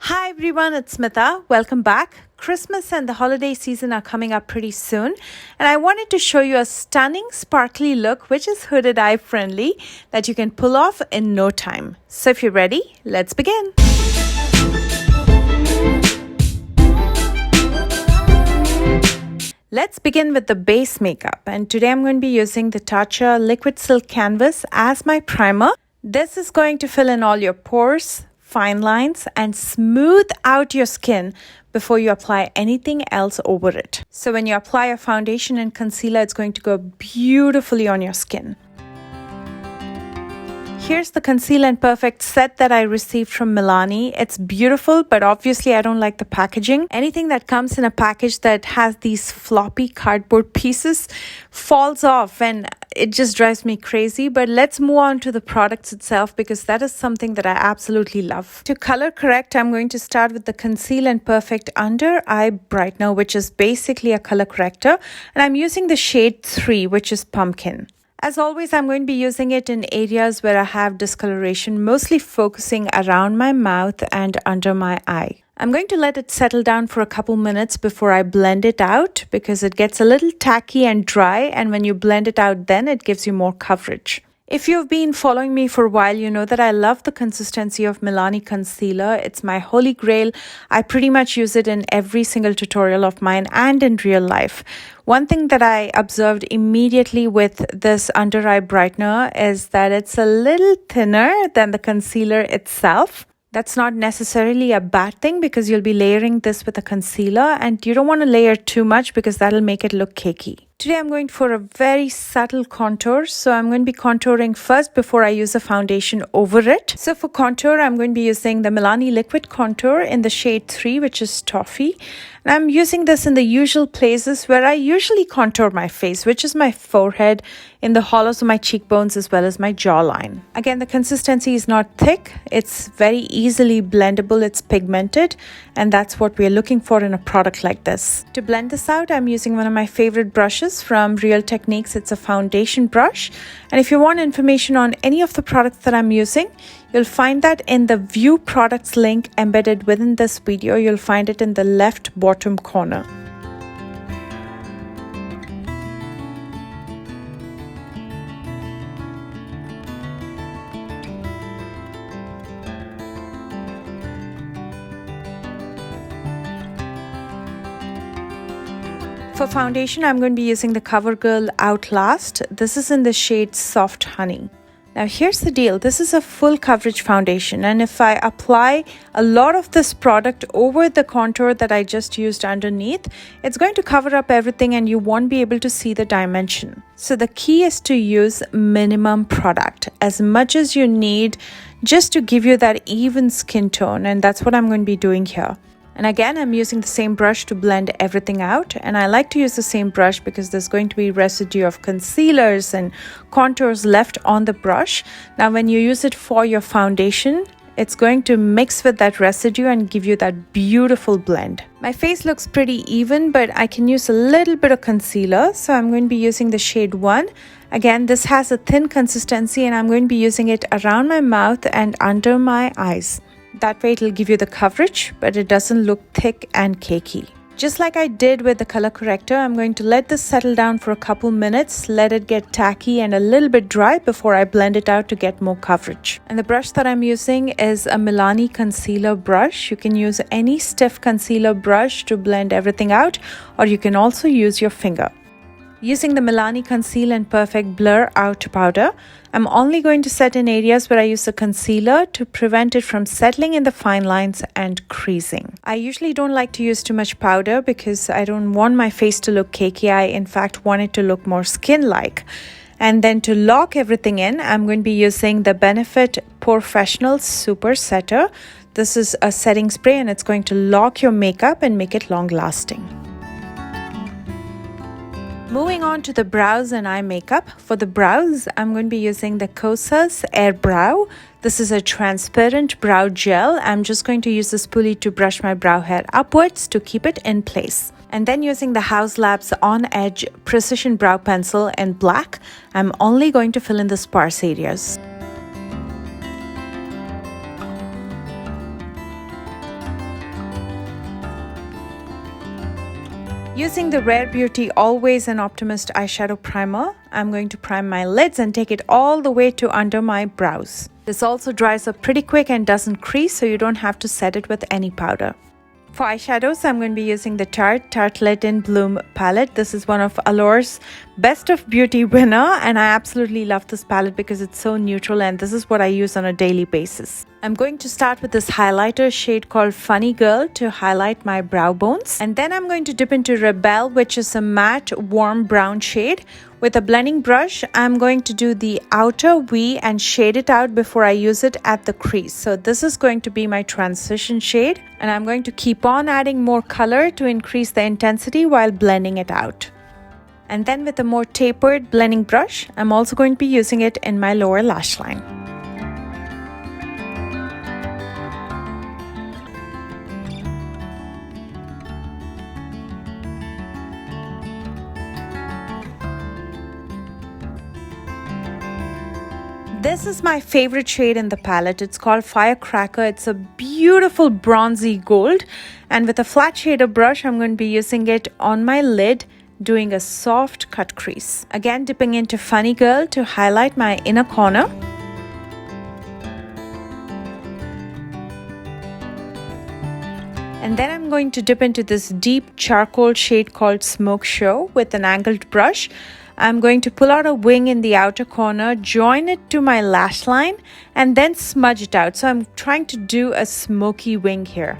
Hi everyone, it's Smitha. Welcome back. Christmas and the holiday season are coming up pretty soon, and I wanted to show you a stunning sparkly look which is hooded eye friendly that you can pull off in no time. So if you're ready, let's begin. Let's begin with the base makeup, and today I'm going to be using the Tatcha Liquid Silk Canvas as my primer. This is going to fill in all your pores, fine lines, and smooth out your skin before you apply anything else over it. So when you apply a foundation and concealer, it's going to go beautifully on your skin. Here's the Conceal and Perfect set that I received from Milani. It's beautiful, but obviously I don't like the packaging. Anything that comes in a package that has these floppy cardboard pieces falls off and it just drives me crazy. But let's move on to the products itself because that is something that I absolutely love. To color correct, I'm going to start with the Conceal and Perfect Under Eye Brightener, which is basically a color corrector. And I'm using the shade 3, which is Pumpkin. As always, I'm going to be using it in areas where I have discoloration, mostly focusing around my mouth and under my eye. I'm going to let it settle down for a couple minutes before I blend it out because it gets a little tacky and dry, and when you blend it out then it gives you more coverage. If you've been following me for a while, you know that I love the consistency of Milani concealer. It's my holy grail. I pretty much use it in every single tutorial of mine and in real life. One thing that I observed immediately with this under eye brightener is that it's a little thinner than the concealer itself. That's not necessarily a bad thing because you'll be layering this with a concealer and you don't want to layer too much because that'll make it look cakey. Today I'm going for a very subtle contour, so I'm going to be contouring first before I use a foundation over it. So for contour, I'm going to be using the Milani Liquid Contour in the shade 3, which is Toffee. And I'm using this in the usual places where I usually contour my face, which is my forehead, in the hollows of my cheekbones, as well as my jawline. Again, the consistency is not thick. It's very easily blendable. It's pigmented, and that's what we're looking for in a product like this. To blend this out, I'm using one of my favorite brushes from Real Techniques. It's a foundation brush, and if you want information on any of the products that I'm using, you'll find that in the View Products link embedded within this video. You'll find it in the left bottom corner. For foundation, I'm going to be using the CoverGirl Outlast. This is in the shade Soft Honey. Now here's the deal. This is a full coverage foundation, and if I apply a lot of this product over the contour that I just used underneath, it's going to cover up everything and you won't be able to see the dimension. So the key is to use minimum product, as much as you need, just to give you that even skin tone, and that's what I'm going to be doing here. And again, I'm using the same brush to blend everything out, and I like to use the same brush because there's going to be residue of concealers and contours left on the brush. Now when you use it for your foundation, it's going to mix with that residue and give you that beautiful blend. My face looks pretty even, but I can use a little bit of concealer, so I'm going to be using the shade 1. Again, this has a thin consistency and I'm going to be using it around my mouth and under my eyes. That way it'll give you the coverage, but it doesn't look thick and cakey. Just like I did with the color corrector, I'm going to let this settle down for a couple minutes, let it get tacky and a little bit dry before I blend it out to get more coverage. And the brush that I'm using is a Milani concealer brush. You can use any stiff concealer brush to blend everything out, or you can also use your finger. Using the Milani Conceal and Perfect Blur Out Powder, I'm only going to set in areas where I use the concealer to prevent it from settling in the fine lines and creasing. I usually don't like to use too much powder because I don't want my face to look cakey. I in fact want it to look more skin-like. And then to lock everything in, I'm going to be using the Benefit Professional Super Setter. This is a setting spray and it's going to lock your makeup and make it long-lasting. Moving on to the brows and eye makeup. For the brows, I'm going to be using the Kosas Air Brow. This is a transparent brow gel. I'm just going to use the spoolie to brush my brow hair upwards to keep it in place. And then using the House Labs On Edge Precision Brow Pencil in black, I'm only going to fill in the sparse areas. Using the Rare Beauty Always an Optimist eyeshadow primer, I'm going to prime my lids and take it all the way to under my brows. This also dries up pretty quick and doesn't crease, so you don't have to set it with any powder. For eyeshadows, I'm going to be using the Tarte Let in Bloom palette. This is one of Allure's Best of Beauty winner, and I absolutely love this palette because it's so neutral, and this is what I use on a daily basis. I'm going to start with this highlighter shade called Funny Girl to highlight my brow bones. And then I'm going to dip into Rebel, which is a matte warm brown shade. With a blending brush, I'm going to do the outer V and shade it out before I use it at the crease. So this is going to be my transition shade, and I'm going to keep on adding more color to increase the intensity while blending it out. And then with a more tapered blending brush, I'm also going to be using it in my lower lash line. This is my favorite shade in the palette. It's called Firecracker. It's a beautiful bronzy gold. And with a flat shader brush, I'm going to be using it on my lid, doing a soft cut crease. Again, dipping into Funny Girl to highlight my inner corner. And then I'm going to dip into this deep charcoal shade called Smoke Show with an angled brush. I'm going to pull out a wing in the outer corner, join it to my lash line, and then smudge it out. So I'm trying to do a smoky wing here.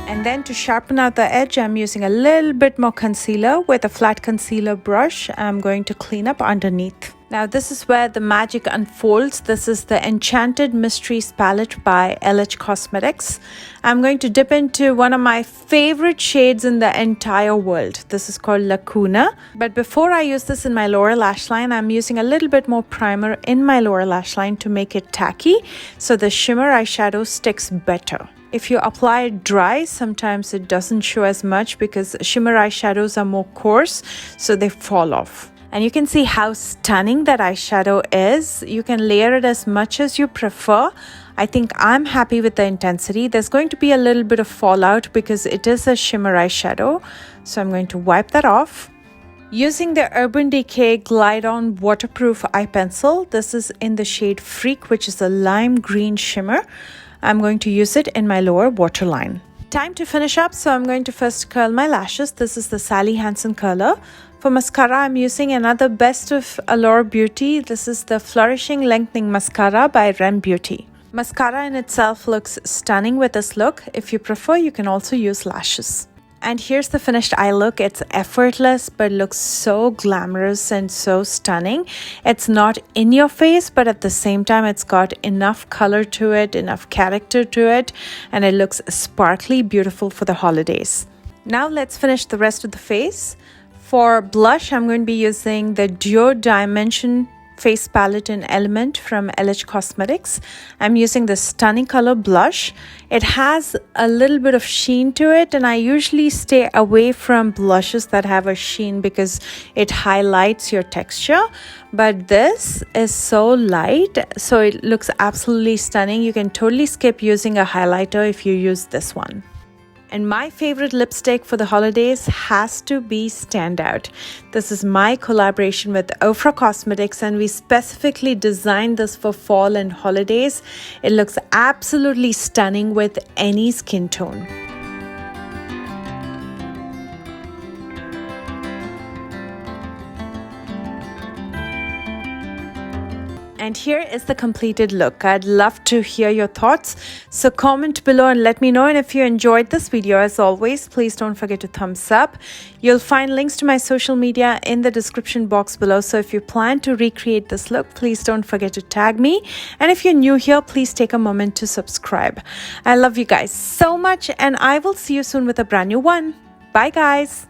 And then to sharpen out the edge, I'm using a little bit more concealer. With a flat concealer brush, I'm going to clean up underneath. Now this is where the magic unfolds. This is the Enchanted Mysteries palette by LH Cosmetics. I'm going to dip into one of my favorite shades in the entire world. This is called Lacuna. But before I use this in my lower lash line, I'm using a little bit more primer in my lower lash line to make it tacky, so the shimmer eyeshadow sticks better. If you apply it dry, sometimes it doesn't show as much because shimmer eyeshadows are more coarse, so they fall off. And you can see how stunning that eyeshadow is. You can layer it as much as you prefer. I think I'm happy with the intensity. There's going to be a little bit of fallout because it is a shimmer eyeshadow. So I'm going to wipe that off. Using the Urban Decay Glide On Waterproof Eye Pencil. This is in the shade Freak, which is a lime green shimmer. I'm going to use it in my lower waterline. Time to finish up, so I'm going to first curl my lashes. This is the Sally Hansen curler. For mascara, I'm using another Best of Allure Beauty. This is the Flourishing Lengthening Mascara by Rem Beauty. Mascara in itself looks stunning with this look. If you prefer, you can also use lashes. And here's the finished eye look. It's effortless but looks so glamorous and so stunning. It's not in your face, but at the same time it's got enough color to it, enough character to it, and it looks sparkly, beautiful for the holidays. Now let's finish the rest of the face. For blush, I'm going to be using the Duo Dimension face palette in Element from LH Cosmetics. I'm using the stunning color blush. It has a little bit of sheen to it, and I usually stay away from blushes that have a sheen because it highlights your texture. But this is so light, so it looks absolutely stunning. You can totally skip using a highlighter if you use this one. And my favorite lipstick for the holidays has to be Standout. This is my collaboration with Ofra Cosmetics, and we specifically designed this for fall and holidays. It looks absolutely stunning with any skin tone. And here is the completed look. I'd love to hear your thoughts. So comment below and let me know. And if you enjoyed this video, as always, please don't forget to thumbs up. You'll find links to my social media in the description box below. So if you plan to recreate this look, please don't forget to tag me. And if you're new here, please take a moment to subscribe. I love you guys so much, and I will see you soon with a brand new one. Bye guys.